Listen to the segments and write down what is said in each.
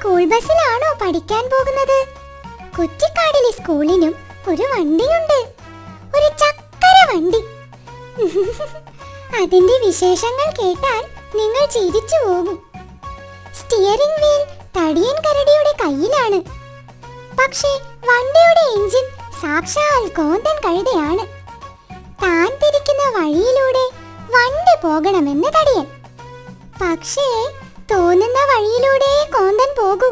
School ബസ്സിലാണോ പഠിക്കാൻ പോകുന്നത്? കുറ്റിക്കാടിലെ സ്കൂളിനും ഒരു വണ്ടിയുണ്ട്, ഒരു ചക്കര വണ്ടി. അതിന്റെ വിശേഷങ്ങൾ കേട്ടാൽ നിങ്ങൾ ചിരിച്ചു പോകും. സ്റ്റിയറിംഗ് വീൽ തടിയൻ കരടിയുടെ കയ്യിലാണ്. പക്ഷേ വണ്ടിയുടെ എഞ്ചിൻ സാക്ഷാൽ കോന്തൻ കഴുതയാണ്. താൻ തിരിക്കുന്ന വഴിയിലൂടെ വണ്ടി പോകണമെന്ന് തടിയൻ. പക്ഷേ തോന്നുന്ന വഴിയിലൂടെ കോന്തൻ പോകൂ.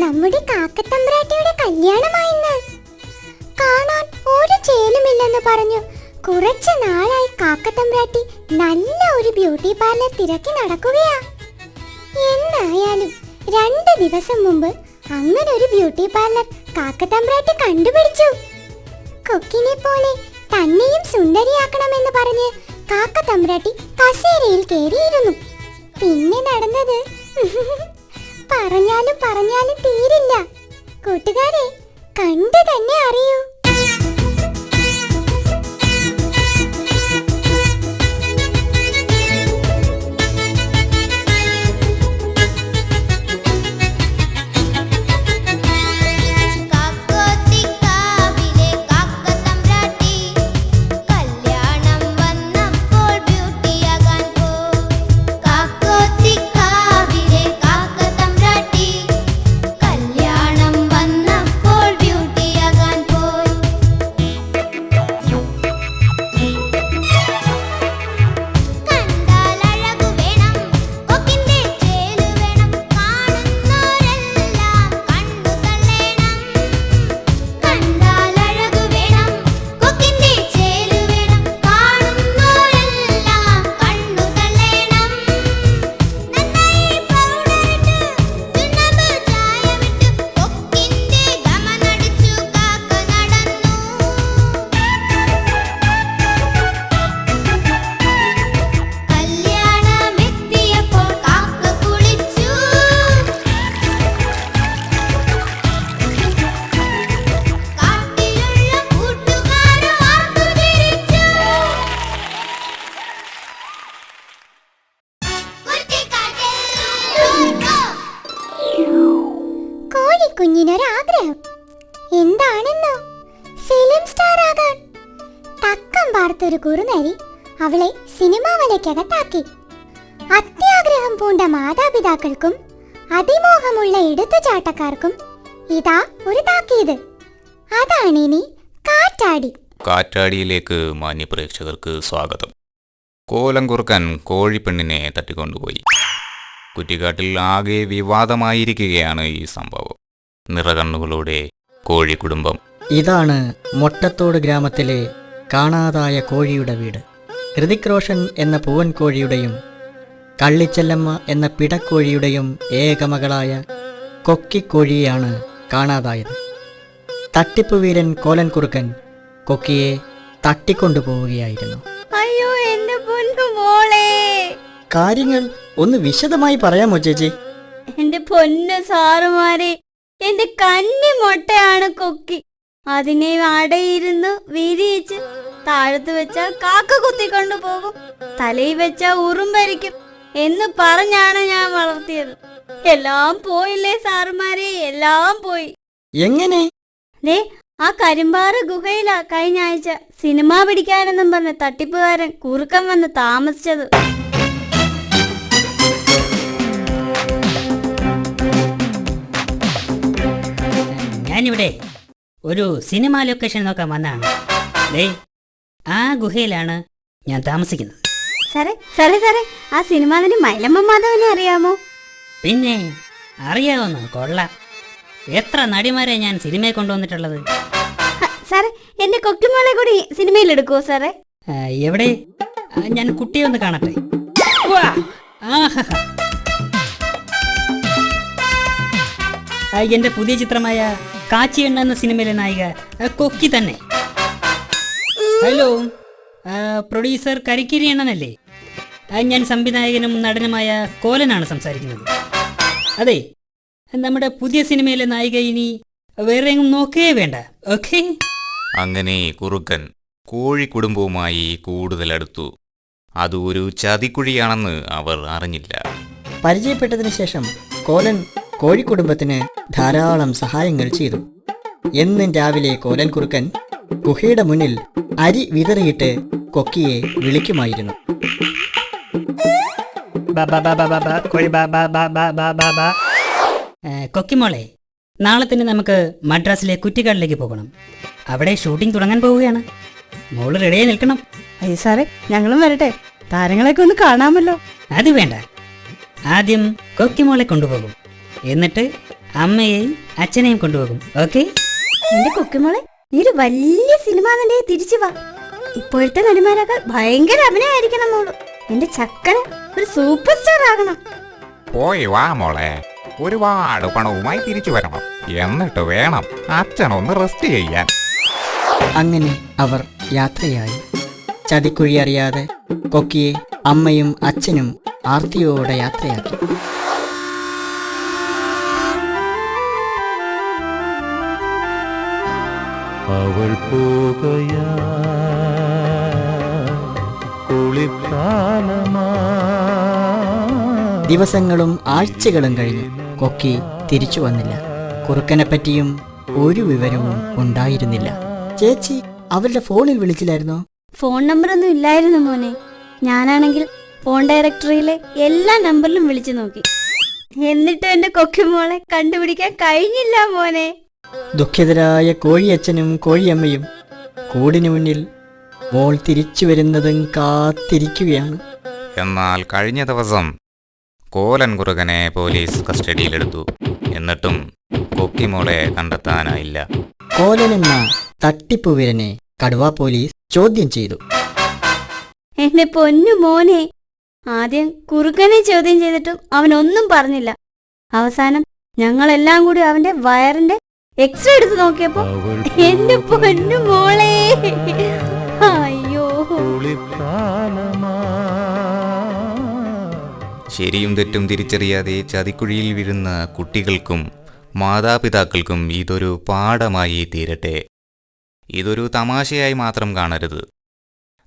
നമ്മുടെ കാക്കത്തമ്പ്രാട്ടിയുടെ കല്യാണമായിന്ന്. കാണാൻ ഒരു ചേലുമില്ലെന്ന് പറഞ്ഞു കുറച്ച് നാളായി കാക്കത്തമ്പ്രാട്ടി നല്ല ഒരു ബ്യൂട്ടി പാർലർ തിരക്കി നടക്കുകയാ. എന്നായാലും 2 ദിവസം മുമ്പ് അങ്ങനെ ഒരു ബ്യൂട്ടി പാർലർ കാക്കത്തമ്പ്രാട്ടി കണ്ടുപിടിച്ചു. കൊക്കിനെ പോലെ തന്നെയും സുന്ദരിയാക്കണമെന്ന് പറഞ്ഞ് കാക്കത്തമ്പ്രാട്ടി കസേരയിൽ കയറിയിരുന്നു. പിന്നെ നടന്നത് പറഞ്ഞാലും തീരില്ല. കൂട്ടുകാരെ, കണ്ടു തന്നെ അറിയൂ. കുഞ്ഞിനൊരാഗ്രഹം എന്താണെന്നോ? ഫിലിം സ്റ്റാർ ആകാൻ. തക്കം പാർത്തൊരു കുറുനരി അവളെ സിനിമാ വലയ്ക്കകത്താക്കി. അത്യാഗ്രഹം പൂണ്ട മാതാപിതാക്കൾക്കും അതിമോഹമുള്ള എടുത്തുചാട്ടക്കാർക്കും ഇതാ ഒരു താക്കീത്. അതാണിനി കാറ്റാടി. കാറ്റാടിയിലേക്ക് മാന്യപ്രേക്ഷകർക്ക് സ്വാഗതം. കോലം കുറുക്കൻ കോഴിപ്പെണ്ണിനെ തട്ടിക്കൊണ്ടുപോയി. കുറ്റിക്കാട്ടിൽ ആകെ വിവാദമായിരിക്കുകയാണ് ഈ സംഭവം. നിറകണ്ണുകളോടെ കോഴിക്കുടുംബം. ഇതാണ് മൊട്ടത്തോട് ഗ്രാമത്തിലെ കാണാതായ കോഴിയുടെ വീട്. ഹൃതിക് റോഷൻ എന്ന പൂവൻ കോഴിയുടെയും കള്ളിച്ചെല്ലമ്മ എന്ന പിടക്കോഴിയുടെയും ഏകമകളായ കൊക്കിക്കോഴിയെയാണ് കാണാതായത്. തട്ടിപ്പ് വീരൻ കോലൻ കുറുക്കൻ കൊക്കിയെ തട്ടിക്കൊണ്ടുപോവുകയായിരുന്നു. അയ്യോ, എന്റെ പൊന്നു മോളെ, കാര്യങ്ങൾ ഒന്ന് വിശദമായി പറയാമോ ചേച്ചി? എന്റെ പൊന്നു സാറുമാരെ, എന്റെ കന്നി മൊട്ടയാണ് കൊക്കി. അതിനെ അടയിരുന്ന് വിരിയിച്ച് താഴത്ത് വെച്ചാൽ കാക്ക കുത്തിക്കൊണ്ടു പോകും, തലയിൽ വെച്ചാൽ ഉറുമ്പരിക്കും എന്ന് പറഞ്ഞാണ് ഞാൻ വളർത്തിയത്. എല്ലാം പോയില്ലേ സാറുമാരെ, എല്ലാം പോയി. എങ്ങനെ? ആ കരിമ്പാറ ഗുഹയിലാ കഴിഞ്ഞ ആഴ്ച സിനിമ പിടിക്കാനെന്നും പറഞ്ഞ തട്ടിപ്പുകാരൻ കുറുക്കൻ വന്ന് താമസിച്ചത്. ഞാനിവിടെ ഒരു സിനിമ ലൊക്കേഷൻ നോക്കാൻ വന്നതാണ്. ദേ, ആ ഗുഹയിലാണ് ഞാൻ താമസിക്കുന്നത്. സാറേ സാറേ സാറേ ആ സിനിമ നടി മൈലമ്മ മാധവനെ അറിയാമോ? പിന്നെ അറിയാവുന്ന കൊള്ളാം. എത്ര നടിമാരെ ഞാൻ സിനിമയെ കൊണ്ടുവന്നിട്ടുള്ളത്. സാറേ എന്റെ കൊക്കുമോളെ കൂടി സിനിമയിൽ എടുക്കുവോ സാറേ? എവിടെ? ഞാൻ കുട്ടിയെ ഒന്ന് കാണട്ടെ. വാ! ആഹാ! എന്റെ പുതിയ ചിത്രമായ കാച്ചിയെണ്ണ എന്ന സിനിമയിലെ നായിക കൊക്കി തന്നെ. ഹലോ, പ്രൊഡ്യൂസർ കരിക്കിരി എണ്ണനല്ലേ? ഞാൻ സംവിധായകനും നടനുമായ കോലനാണ് സംസാരിക്കുന്നത്. അതെ, നമ്മുടെ പുതിയ സിനിമയിലെ നായിക ഇനി വേറെ എങ്ങും നോക്കേ വേണ്ട. ഓക്കെ. അങ്ങനെ കുറുക്കൻ കോഴി കുടുംബവുമായി കൂടുതൽ അടുത്തു. അത് ഒരു ചതിക്കുഴിയാണെന്ന് അവർ അറിഞ്ഞില്ല. പരിചയപ്പെട്ടതിന് ശേഷം കോലൻ കോഴിക്കുടുംബത്തിന് ധാരാളം സഹായങ്ങൾ ചെയ്തു. എന്നും രാവിലെ കോലൻ കുറുക്കൻ ഗുഹയുടെ മുന്നിൽ അരി വിതറിയിട്ട് കൊക്കിയെ വിളിക്കുമായിരുന്നു. കൊക്കിമോളെ, നാളെ തന്നെ നമുക്ക് മദ്രാസിലെ കുറ്റിക്കാടിലേക്ക് പോകണം. അവിടെ ഷൂട്ടിംഗ് തുടങ്ങാൻ പോവുകയാണ്. മോള് റെഡിയായി നിൽക്കണം. അയ്യോ സാറേ, ഞങ്ങളും വരട്ടെ, താരങ്ങളെയൊക്കെ ഒന്ന് കാണാമല്ലോ. അത് വേണ്ട, ആദ്യം കൊക്കിമോളെ കൊണ്ടുപോകും, എന്നിട്ട് അമ്മയെയും അച്ഛനെയും കൊണ്ടുപോകും. ഓക്കെ? എന്റെ കൊക്കുമോളെ, നീ ഒരു വലിയ സിനിമ നടിയെ തിരിച്ചു വാ. ഇപ്പോഴത്തെ നടിമാരൊക്കെ ഭയങ്കര അഭിനയായിരിക്കണം മോള്. എന്റെ ചക്കന് ഒരു സൂപ്പർ സ്റ്റാർ ആകണം. പോയി വാ മോളെ, ഒരുപാട് പണവുമായി തിരിച്ചു വരണം. എന്നിട്ട് വേണം അച്ഛനൊന്ന് റെസ്റ്റ് ചെയ്യാൻ. അങ്ങനെ അവർ യാത്രയായി. ചതിക്കുഴി അറിയാതെ കൊക്കിയെ അമ്മയും അച്ഛനും ആർത്തിയോടെ യാത്രയാക്കി. അവൾ പോകയാ ദിവസങ്ങളും ആഴ്ചകളും കഴിഞ്ഞു. കൊക്കി തിരിച്ചു വന്നില്ല. കുറുക്കനെപ്പറ്റിയും ഒരു വിവരവും ഉണ്ടായിരുന്നില്ല. ചേച്ചി അവരുടെ ഫോണിൽ വിളിച്ചില്ലായിരുന്നോ? ഫോൺ നമ്പറൊന്നും ഇല്ലായിരുന്നു മോനെ. ഞാനാണെങ്കിൽ ഫോൺ ഡയറക്ടറിയിലെ എല്ലാ നമ്പറിലും വിളിച്ചു നോക്കി. എന്നിട്ടും എന്റെ കൊക്കുമോളെ കണ്ടുപിടിക്കാൻ കഴിഞ്ഞില്ല മോനെ. ദുഃഖിതരായ കോഴിയച്ഛനും കോഴിയമ്മയും കൂടിനു മുന്നിൽ മോൾ തിരിച്ചു വരുന്നതും കാത്തിരിക്കുകയാണ്. എന്നാൽ കഴിഞ്ഞ ദിവസം കോലൻ കുറുക്കനെ പോലീസ് കസ്റ്റഡിയിലെടുത്തു. എന്നിട്ടും കൊക്കിമോളെ കണ്ടെത്താനായില്ല. കോലൻ എന്ന തട്ടിപ്പുവീരനെ കടുവ പോലീസ് ചോദ്യം ചെയ്തു. എന്റെ പൊന്നു മോനെ, ആദ്യം കുറുക്കനെ ചോദ്യം ചെയ്തിട്ടും അവനൊന്നും പറഞ്ഞില്ല. അവസാനം ഞങ്ങളെല്ലാം കൂടി അവന്റെ വയറിന്റെ എക്സ്റേ എടുത്ത് നോക്കിയപ്പോ എന്റെ പൊന്നു മോളെ, അയ്യോ. ശരിയും തെറ്റും തിരിച്ചറിയാതെ ചതിക്കുഴിയിൽ വീഴുന്ന കുട്ടികൾക്കും മാതാപിതാക്കൾക്കും ഇതൊരു പാഠമായി തീരട്ടെ. ഇതൊരു തമാശയായി മാത്രം കാണരുത്.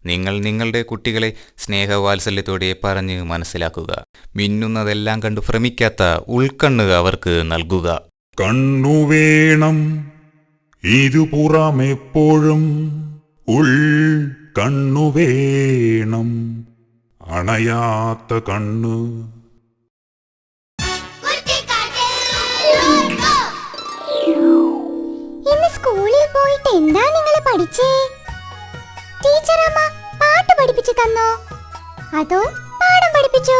നിങ്ങൾ നിങ്ങളുടെ കുട്ടികളെ സ്നേഹവാത്സല്യത്തോടെ പറഞ്ഞ് മനസ്സിലാക്കുക. മിന്നുന്നതെല്ലാം കണ്ടു ഭ്രമിക്കാത്ത ഉൾക്കണ്ണ് അവർക്ക് നൽകുക. കണ്ണു വേണം ഇരുപുറമെപ്പോഴും, ഉൾ കണ്ണു വേണം അണയാത്ത കണ്ണ്. ഇന്ന് സ്കൂളിൽ പോയിട്ട് എന്താ നിങ്ങൾ പഠിച്ചേ? ടീച്ചറമ്മ പാട്ട് പഠിപ്പിച്ചു തന്നോ അതോ പാഠം പഠിപ്പിച്ചോ?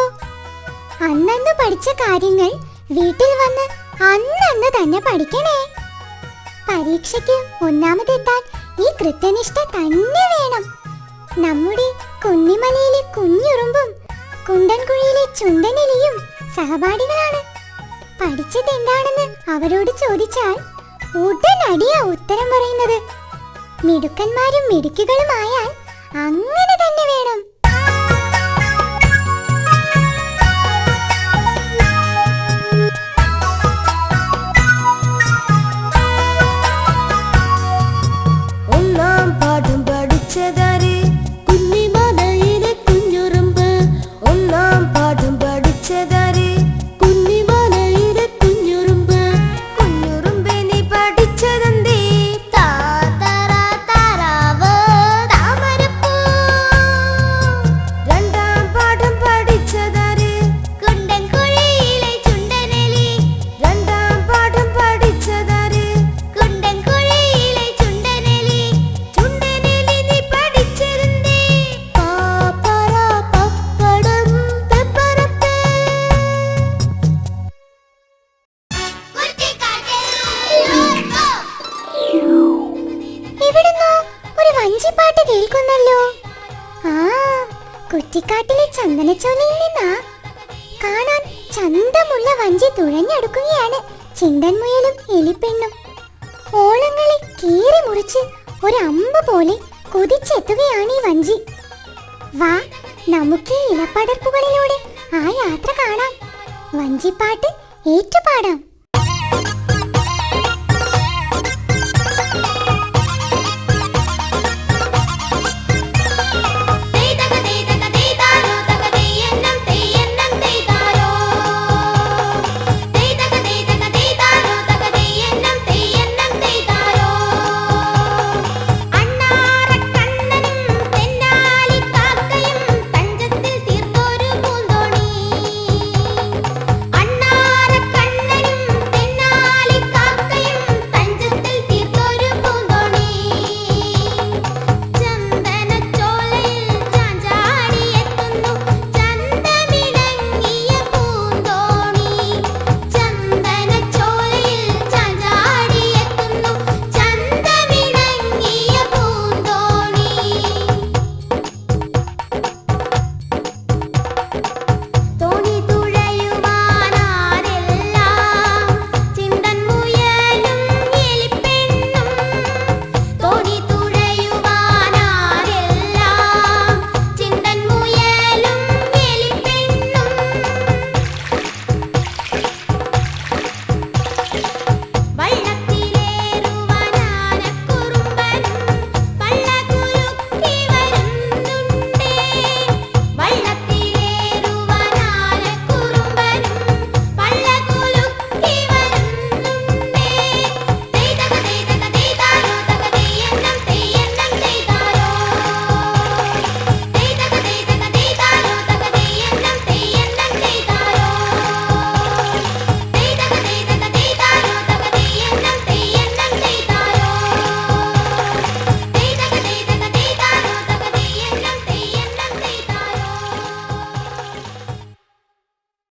അന്നന്ന് പഠിച്ച കാര്യങ്ങൾ വീട്ടിൽ വന്ന് അന്നന്ന് തന്നെ പഠിക്കണേ. പരീക്ഷയ്ക്ക് ഒന്നാമതെത്താൻ ഈ കൃത്യനിഷ്ഠ തന്നെ വേണം. നമ്മുടെ കുന്നിമലയിലെ കുഞ്ഞുറുമ്പും കുണ്ടൻകുഴിയിലെ ചുണ്ടനെലിയും സഹപാഠികളാണ്. പഠിച്ചത് എന്താണെന്ന് അവരോട് ചോദിച്ചാൽ ഉടനടിയാ ഉത്തരം പറയുന്നത്. മിടുക്കന്മാരും മിടുക്കുകളുമായാൽ അങ്ങനെ തന്നെ വേണം. ഒന്നാം പാഠം പഠിച്ചതാര്? കുന്നിമലയിലെ കുഞ്ഞുറുമ്പ്. ഒന്നാം പാഠം പഠിച്ചതാര്? കുന്നിമലയിലെ കുഞ്ഞുറുമ്പ്. കുഞ്ഞുറുമ്പെ നീ പഠിച്ചതെന്തേ? താ കുറ്റിക്കാട്ടിലെ ചന്ദനച്ചോലയിൽ നിന്നാ. കാണാൻ ചന്തമുള്ള വഞ്ചി തുഴഞ്ഞെടുക്കുകയാണ് ചിണ്ടൻമുയലും എലിപ്പെണ്ണും. ഓളങ്ങളെ കീറി മുറിച്ച് ഒരു അമ്പ് പോലെ കുതിച്ചെത്തുകയാണ് ഈ വഞ്ചി. വാ, നമുക്ക് ഈ ഇലപ്പടർപ്പുകളിലൂടെ ആ യാത്ര കാണാം. വഞ്ചിപ്പാട്ട് ഏറ്റുപാടാം.